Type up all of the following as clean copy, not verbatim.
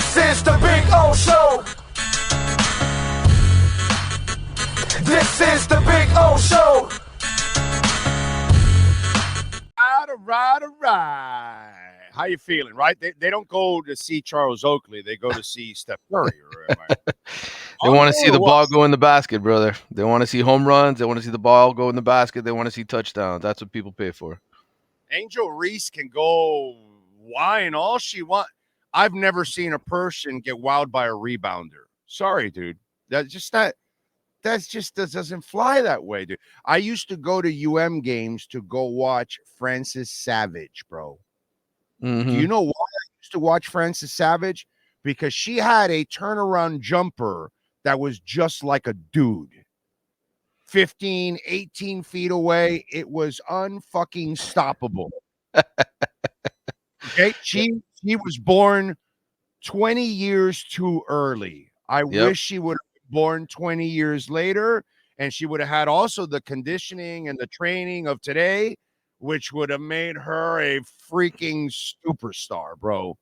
This is the Big O Show. This is the Big O Show. All right. How you feeling, right? They don't go to see Charles Oakley. They go to see Steph Curry. They want to see the ball go in the basket, brother. They want to see home runs. They want to see the ball go in the basket. They want to see touchdowns. That's what people pay for. Angel Reese can go whine all she wants. I've never seen a person get wowed by a rebounder. Sorry, dude. That doesn't fly that way, dude. I used to go to UM games to go watch Francis Savage, bro. Mm-hmm. Do you know why I used to watch Francis Savage? Because she had a turnaround jumper that was just like a dude. 15, 18 feet away. It was unfucking stoppable. Okay. She was born 20 years too early. I wish she would have been born 20 years later, and she would have had also the conditioning and the training of today, which would have made her a freaking superstar, bro.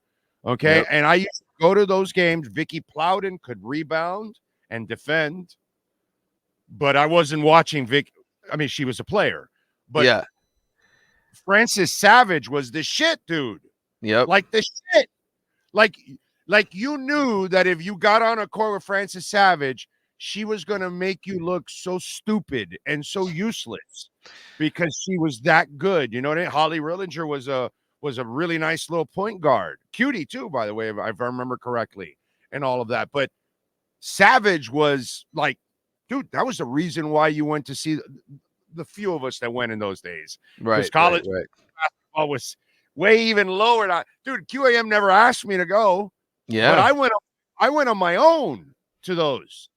Okay. Yep. And I used to go to those games. Vicky Plowden could rebound and defend, but I wasn't watching Vic. I mean, she was a player, but yeah, Francis Savage was the shit, dude. Yep. Like the shit. Like you knew that if you got on a court with Francis Savage, she was going to make you look so stupid and so useless because she was that good. You know what I mean? Holly Rillinger was a really nice little point guard. Cutie too, by the way, if I remember correctly, and all of that. But Savage was like, dude, that was the reason why you went to see the few of us that went in those days. Right. Because college basketball was way even lower. Dude, QAM never asked me to go. Yeah. But I went on my own to those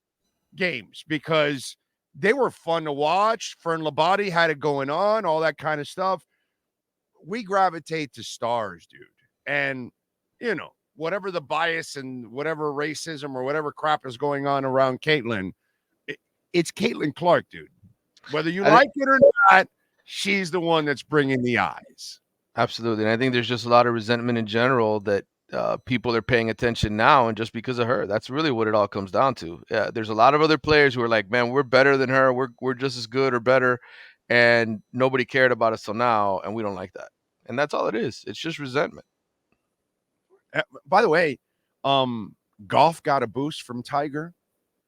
games because they were fun to watch. Fern Labate had it going on, all that kind of stuff. We gravitate to stars, dude. And, you know, whatever the bias and whatever racism or whatever crap is going on around Caitlin, it's Caitlin Clark, dude. Whether you like it or not, she's the one that's bringing the eyes. Absolutely. And I think there's just a lot of resentment in general that people are paying attention now, and just because of her. That's really what it all comes down to. Yeah, there's a lot of other players who are like, man, we're better than her. We're just as good or better. And nobody cared about us till now, and we don't like that. And that's all it is. It's just resentment. By the way, golf got a boost from Tiger.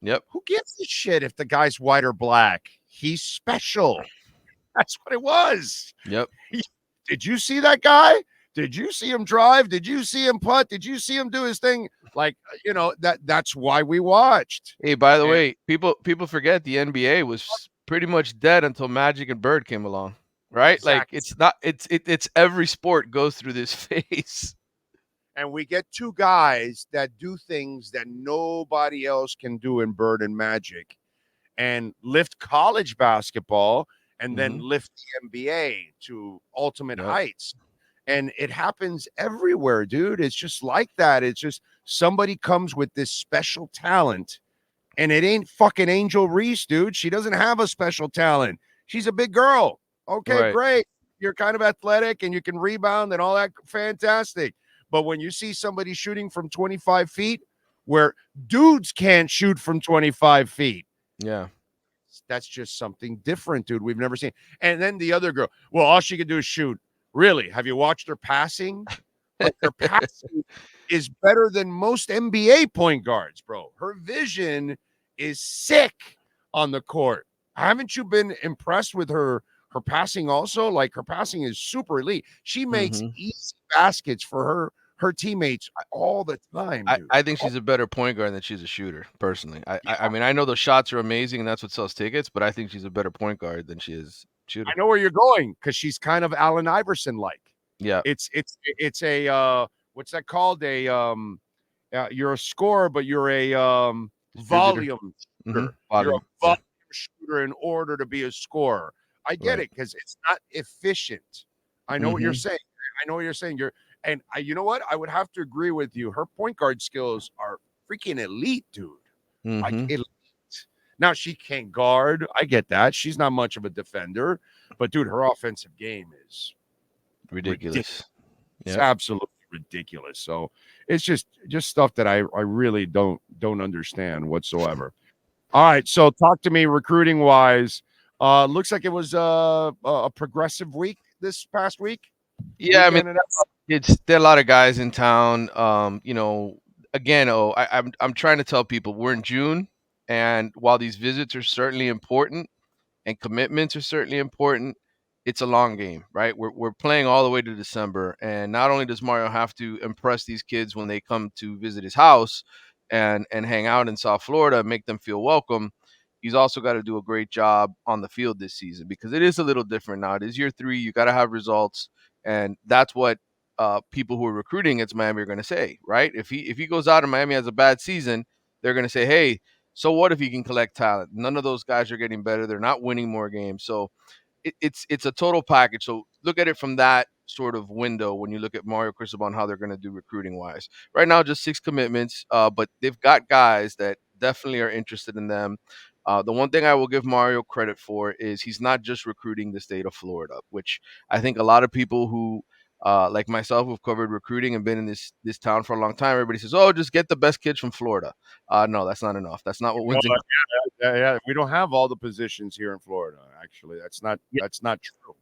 Yep. Who gives a shit if the guy's white or black? He's special. That's what it was. Yep. Did you see that guy? Did you see him drive? Did you see him putt? Did you see him do his thing? Like, you know, that's why we watched. Hey, by the way, people forget the NBA was pretty much dead until Magic and Bird came along, right? Exactly. Like it's every sport goes through this phase. And we get two guys that do things that nobody else can do in Bird and Magic, and lift college basketball and then lift the NBA to ultimate heights. And it happens everywhere, dude. It's just like that. It's just somebody comes with this special talent, and it ain't fucking Angel Reese, dude. She doesn't have a special talent. She's a big girl. Okay, great. You're kind of athletic and you can rebound and all that. Fantastic. But when you see somebody shooting from 25 feet where dudes can't shoot from 25 feet. Yeah. That's just something different, dude. We've never seen. And then the other girl, well, all she can do is shoot. Really? Have you watched her passing? Like, her passing is better than most NBA point guards, bro. Her vision is sick on the court. Haven't you been impressed with her passing also? Like, her passing is super elite. She makes easy baskets for her teammates all the time. I think she's a better point guard than she's a shooter, personally. I mean, I know those shots are amazing and that's what sells tickets, but I think she's a better point guard than she is shooter. I know where you're going because she's kind of Allen Iverson like. Yeah. It's a what's that called? You're a scorer, but you're a volume shooter. You're a volume shooter in order to be a scorer. I get it because it's not efficient. I know what you're saying. I know what you're saying. You know what? I would have to agree with you. Her point guard skills are freaking elite, dude. Like elite. Now she can't guard. I get that. She's not much of a defender, but dude, her offensive game is ridiculous. It's absolutely ridiculous. So it's just stuff that I really don't understand whatsoever. All right, so talk to me recruiting wise. Looks like it was a progressive week this past week. Yeah, I mean, Weekend and there are a lot of guys in town. Again, I'm trying to tell people we're in June, and while these visits are certainly important and commitments are certainly important, it's a long game, right? We're playing all the way to December, and not only does Mario have to impress these kids when they come to visit his house and hang out in South Florida, make them feel welcome. He's also got to do a great job on the field this season because it is a little different now. It is year 3. You got to have results, and that's what people who are recruiting against Miami are going to say, right? If he goes out and Miami has a bad season, they're going to say, hey, so what if he can collect talent? None of those guys are getting better. They're not winning more games. So it's a total package. So look at it from that sort of window when you look at Mario Cristobal and how they're going to do recruiting wise. Right now, just 6 commitments, but they've got guys that definitely are interested in them. The one thing I will give Mario credit for is he's not just recruiting the state of Florida, which I think a lot of people who like myself who've covered recruiting and been in this town for a long time, everybody says, oh, just get the best kids from Florida. No, that's not enough. That's not what wins. yeah, we don't have all the positions here in Florida. Actually, that's not true.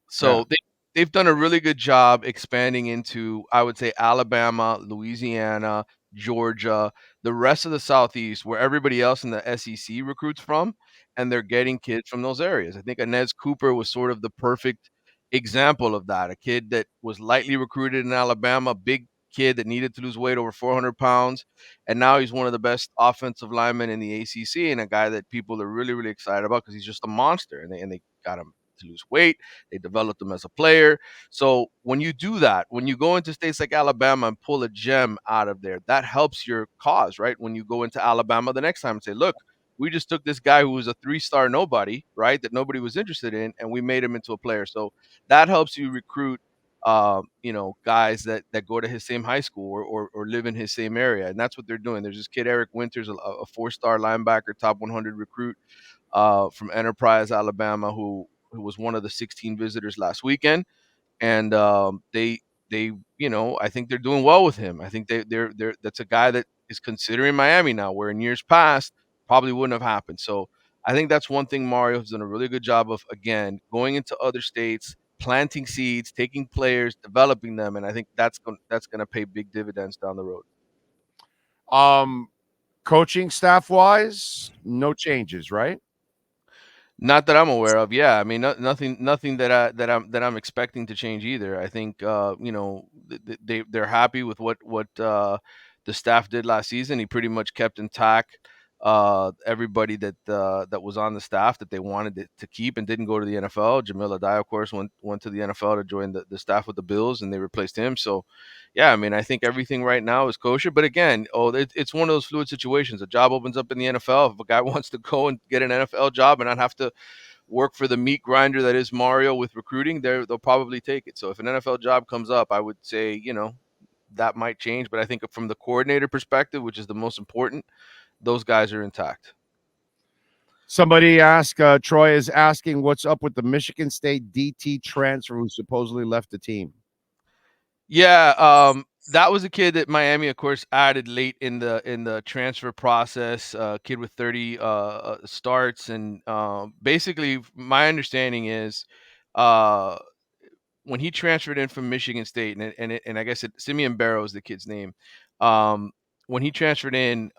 So Yeah. they've done a really good job expanding into, I would say, Alabama, Louisiana, Georgia, the rest of the Southeast, where everybody else in the SEC recruits from, and they're getting kids from those areas. I think Inez Cooper was sort of the perfect example of that. A kid that was lightly recruited in Alabama, big kid that needed to lose weight over 400 pounds, and now he's one of the best offensive linemen in the ACC, and a guy that people are really, really excited about because he's just a monster, and they got him to lose weight. They developed him as a player. So when you do that, when you go into states like Alabama and pull a gem out of there, that helps your cause, right? When you go into Alabama the next time and say, look, we just took this guy who was a 3-star nobody, right, that nobody was interested in, and we made him into a player. So that helps you recruit, guys that go to his same high school or live in his same area, and that's what they're doing. There's this kid Eric Winters, a 4-star linebacker, top 100 recruit from Enterprise, Alabama, who was one of the 16 visitors last weekend, and they I think they're doing well with him. I think they're that's a guy that is considering Miami now, where in years past probably wouldn't have happened. So I think that's one thing Mario has done a really good job of, again, going into other states, planting seeds, taking players, developing them, and I think that's going to pay big dividends down the road. Coaching staff wise, no changes, right? Not that I'm aware of. Yeah, I mean, nothing that I'm expecting to change either. I think they're happy with what the staff did last season. He pretty much kept intact everybody that was on the staff that they wanted to keep and didn't go to the NFL. Jamil Adai, of course, went to the NFL to join the staff with the Bills, and they replaced him. So, yeah, I mean, I think everything right now is kosher. But again, it's one of those fluid situations. A job opens up in the NFL. If a guy wants to go and get an NFL job and not have to work for the meat grinder that is Mario with recruiting, they'll probably take it. So if an NFL job comes up, I would say, that might change. But I think from the coordinator perspective, which is the most important, those guys are intact. Somebody Troy is asking what's up with the Michigan State DT transfer who supposedly left the team. Yeah, that was a kid that Miami, of course, added late in the transfer process. Kid with 30 starts, and basically, my understanding is, when he transferred in from Michigan State, and I guess Simeon Barrow is the kid's name. When he transferred in,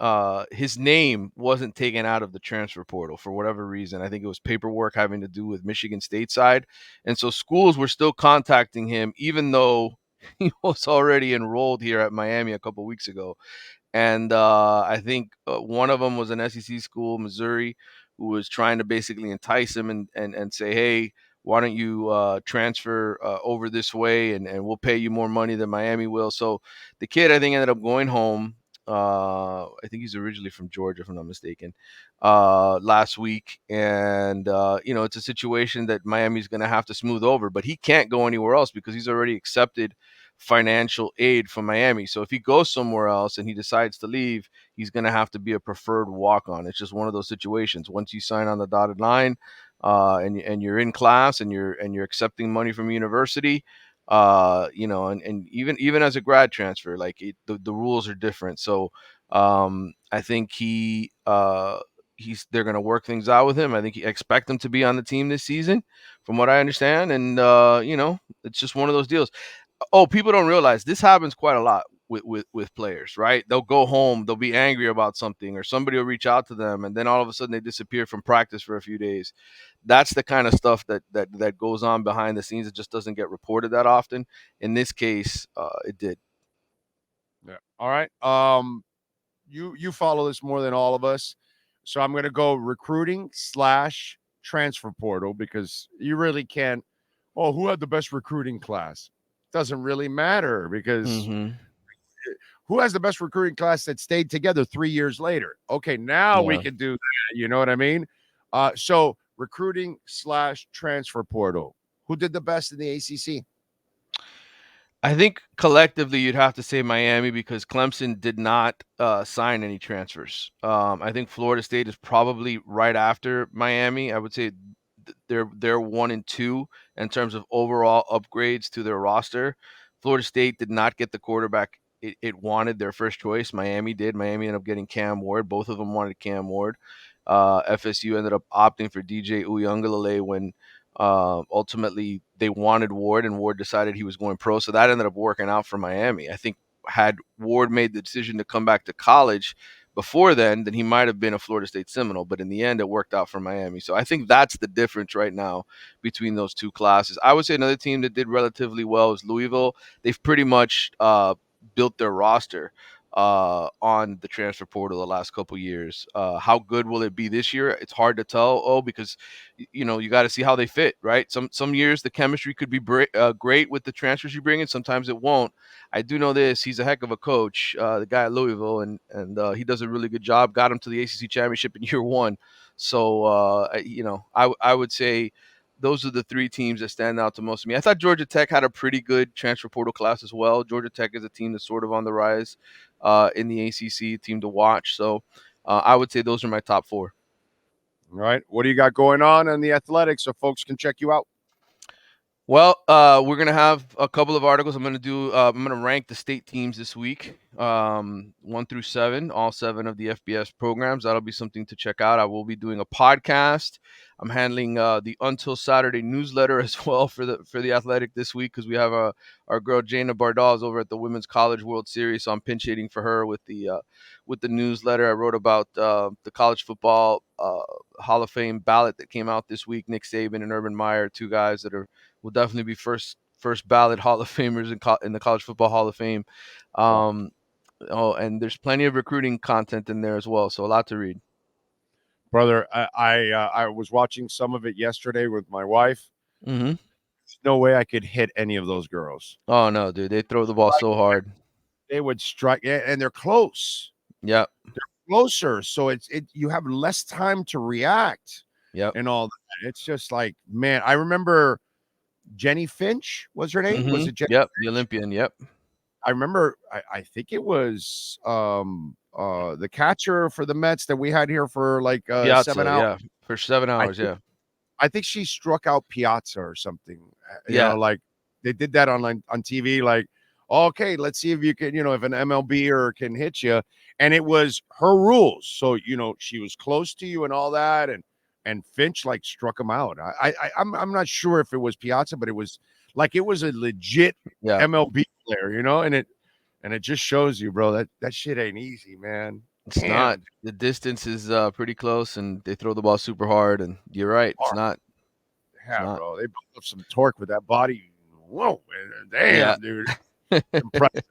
his name wasn't taken out of the transfer portal for whatever reason. I think it was paperwork having to do with Michigan State side, and so schools were still contacting him, even though he was already enrolled here at Miami a couple weeks ago. And I think one of them was an SEC school, Missouri, who was trying to basically entice him and say, hey, why don't you transfer over this way, and we'll pay you more money than Miami will. So the kid, I think, ended up going home. I think he's originally from Georgia, if I'm not mistaken, last week. And, it's a situation that Miami's going to have to smooth over, but he can't go anywhere else because he's already accepted financial aid from Miami. So if he goes somewhere else and he decides to leave, he's going to have to be a preferred walk-on. It's just one of those situations. Once you sign on the dotted line, and you're in class and you're accepting money from university, And even as a grad transfer, like the rules are different. So I think they're going to work things out with him. I think expect him to be on the team this season, from what I understand. And it's just one of those deals. Oh, people don't realize this happens quite a lot with players, right? They'll go home, they'll be angry about something, or somebody will reach out to them, and then all of a sudden they disappear from practice for a few days. That's the kind of stuff that goes on behind the scenes. It just doesn't get reported that often. In this case, it did. Yeah. All right. You follow this more than all of us, so I'm going to go recruiting / transfer portal because you really can't. Oh, who had the best recruiting class? Doesn't really matter because Mm-hmm. who has the best recruiting class that stayed together 3 years later? Okay, now we Yeah. can do that. You know what I mean? So recruiting / transfer portal. Who did the best in the ACC? I think collectively you'd have to say Miami because Clemson did not sign any transfers. I think Florida State is probably right after Miami. I would say they're 1 and 2 in terms of overall upgrades to their roster. Florida State did not get the quarterback it wanted, their first choice. Miami did. Miami ended up getting Cam Ward. Both of them wanted Cam Ward. FSU ended up opting for DJ Uiagalelei when ultimately they wanted Ward, and Ward decided he was going pro. So that ended up working out for Miami. I think had Ward made the decision to come back to college before then he might have been a Florida State Seminole. But in the end, it worked out for Miami. So I think that's the difference right now between those two classes. I would say another team that did relatively well is Louisville. They've pretty much built their roster on the transfer portal the last couple years. How good will it be this year? It's hard to tell. Because you got to see how they fit, right? Some years the chemistry could be great with the transfers you bring in. Sometimes it won't. I do know this. He's a heck of a coach, the guy at Louisville, and he does a really good job. Got him to the ACC championship in year one. So I would say those are the three teams that stand out to most of me. I thought Georgia Tech had a pretty good transfer portal class as well. Georgia Tech is a team that's sort of on the rise in the ACC, team to watch. So I would say those are my top four. All right. What do you got going on in the athletics so folks can check you out? Well, we're gonna have a couple of articles. I'm gonna rank the state teams this week, 1 through 7, all 7 of the FBS programs. That'll be something to check out. I will be doing a podcast. I'm handling the Until Saturday newsletter as well for the Athletic this week because we have our girl Jana Bardal over at the Women's College World Series, so I'm pinch hitting for her with the newsletter. I wrote about the college football Hall of Fame ballot that came out this week. Nick Saban and Urban Meyer, two guys that will definitely be first ballot Hall of Famers in the College Football Hall of Fame. And there's plenty of recruiting content in there as well, so a lot to read. Brother, I was watching some of it yesterday with my wife. Mm-hmm. There's no way I could hit any of those girls. Oh no, dude, they throw the ball so hard. They would strike, and they're close. Yep. They're closer, so you have less time to react. Yep. And all that. It's just like, man, I remember Jenny Finch was her name. Mm-hmm. Was it Jenny? Yep, Finch? the Olympian. Yep. I remember. I think it was the catcher for the Mets that we had here for like Piazza, 7 hours. Yeah, for 7 hours. I think she struck out Piazza or something. Yeah. Like they did that on TV. Like, okay, let's see if you can, if an MLBer can hit you. And it was her rules. So, she was close to you and all that. And Finch like struck him out. I'm not sure if it was Piazza, but it was a legit MLB player, and it just shows you, bro, that shit ain't easy, man. It's not. The distance is pretty close, and they throw the ball super hard. And you're right, it's not. Yeah, bro, they built up some torque with that body. Whoa, damn, dude. Impressive. Right,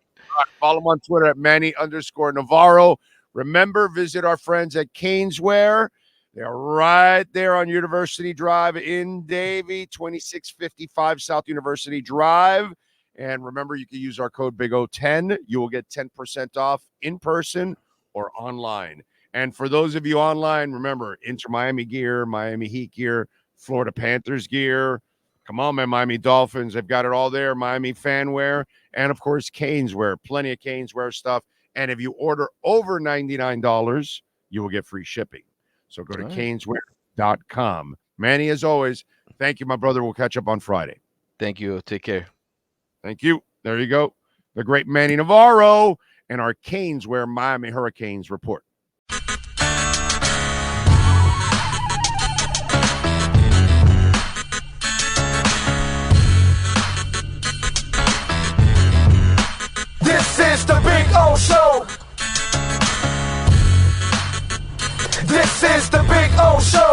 follow him on Twitter at Manny_Navarro. Remember, visit our friends at Caneswear. They're right there on University Drive in Davie, 2655 South University Drive. And remember, you can use our code BIGO10. You will get 10% off in person or online. And for those of you online, remember, Inter Miami gear, Miami Heat gear, Florida Panthers gear. Come on, man, Miami Dolphins. They've got it all there. Miami fanwear. And, of course, Caneswear. Plenty of Caneswear stuff. And if you order over $99, you will get free shipping. So go to Caneswear.com. Manny, as always, thank you, my brother. We'll catch up on Friday. Thank you. Take care. Thank you. There you go. The great Manny Navarro and our Canes Wear Miami Hurricanes report. This is the Big O Show. This is the Big O Show.